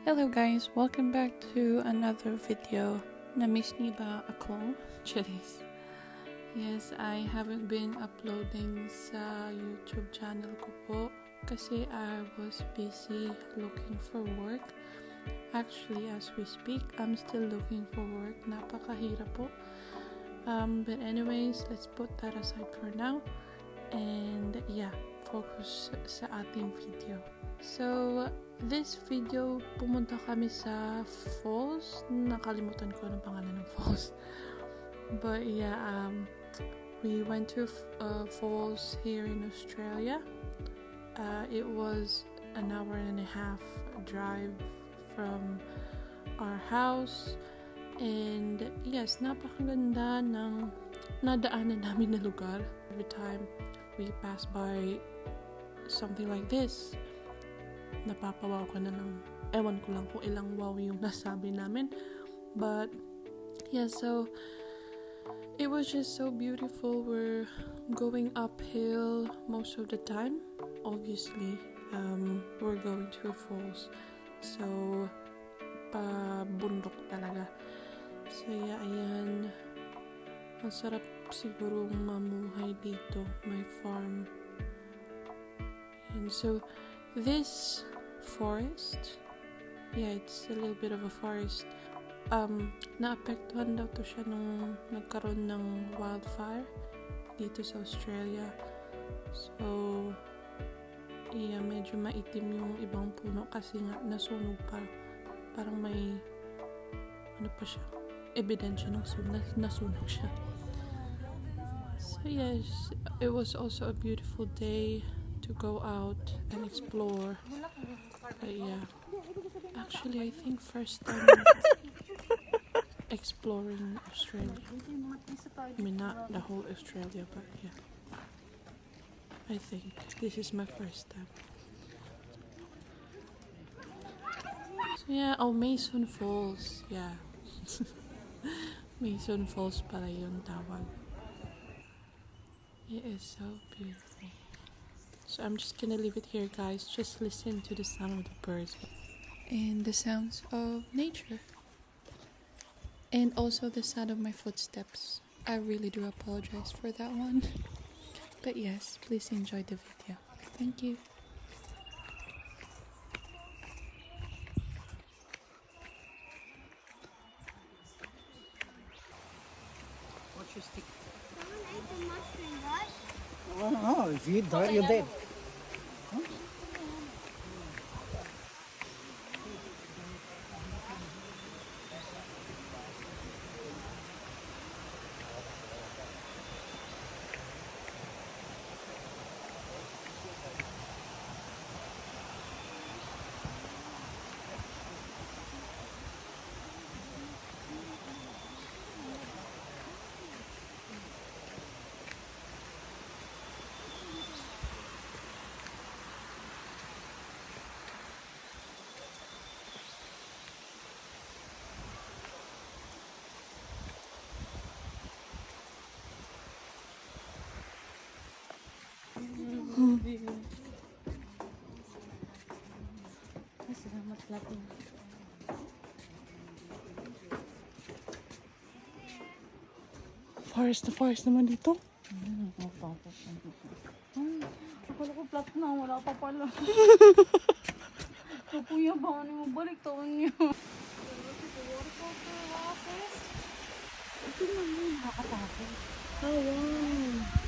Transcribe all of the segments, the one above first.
Hello guys, welcome back to another video. Na-miss niyo ba ako? Charis. Yes, I haven't been uploading sa YouTube channel ko po kasi I was busy looking for work. Actually, as we speak, I'm still looking for work. Napakahirap po. But anyways, let's put that aside for now. And yeah, focus sa ating video. So, this video, pumunta kami sa falls. Nakalimutan ko ang pangalan ng falls. But yeah, we went to falls here in Australia. It was an hour and a half drive from our house. And yes, napakaganda ng nadaanan namin na lugar. Every time we pass by something like this, napapawaw ka na lang. Ewan ko lang kung ilang wow yung nasabi namin. But yeah, so it was just so beautiful. We're going uphill most of the time. Obviously, we're going to falls. So, pabundok talaga. So yeah, ayan. Ang sarap siguro mamuhay dito. My farm. And so, this forest, yeah, it's a little bit of a forest. Naapektuhan daw to siya nung nagkaroon ng wildfire dito sa Australia. So, yeah, medyo maitim yung ibang puno kasi nga nasunog pa. Parang may, ano pa siya, ebidensya ng nasunog siya. So yes, it was also a beautiful day to go out and explore. But yeah, actually I think first time exploring Australia. I mean, not the whole Australia, but yeah, I think this is my first time. So yeah, oh, Mason Falls, yeah. Mason Falls pala yung tawag. It is so beautiful. So I'm just gonna leave it here, guys. Just listen to the sound of the birds and the sounds of nature, and also the sound of my footsteps. I really do apologize for that one. But yes, please enjoy the video. Thank you. What's your stick? Someone ate the mushroom, right? Oh no, if you eat that, you're dead. Huh? Forest na forest naman dito. Akala ko flat na, wala pa pala. So, kuya, baka niyo balik taon niyo. Ito naman yung nakakatapos. Oh, wow.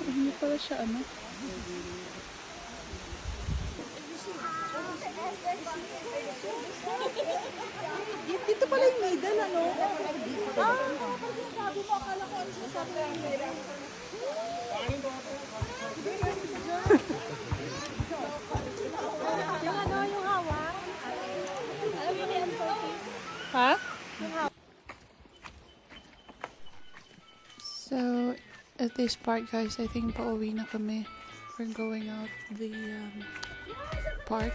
Hindi pala siya ano. Dito pala yung middle, ano? Sabi mo, akala ko ano sinasabi ng middle. Yung ano, yung hawak. Alam mo yung Ha? So, at this part, guys, I think pauwi na kami. We're going out the park.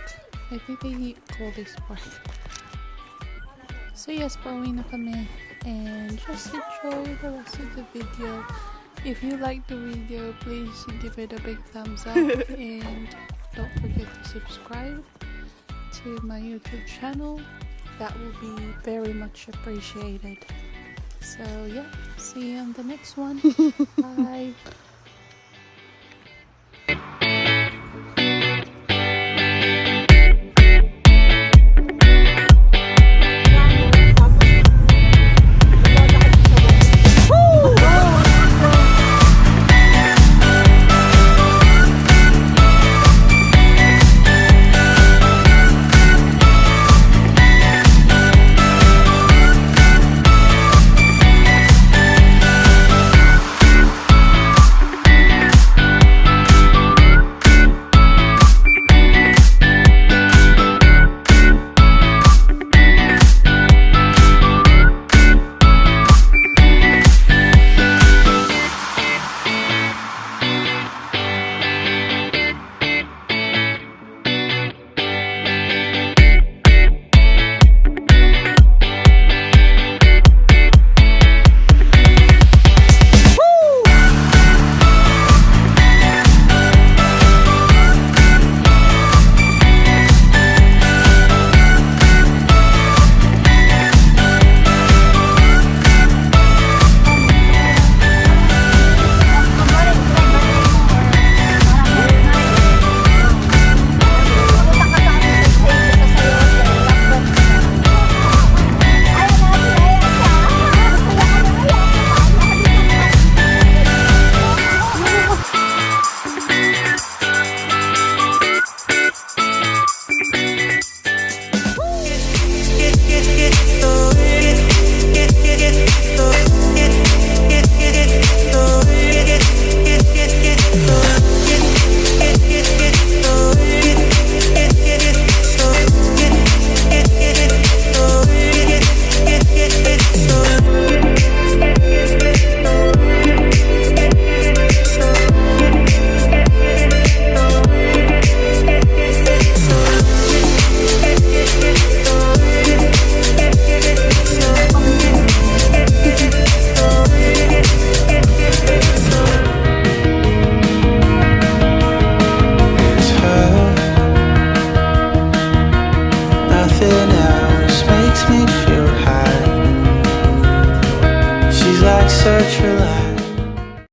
I think they call this park. So yes, pauwi na kami. and just enjoy the rest of the video. If you like the video, please give it a big thumbs up and don't forget to subscribe to my YouTube channel. That will be very much appreciated. So yeah, see you on the next one. Bye. Get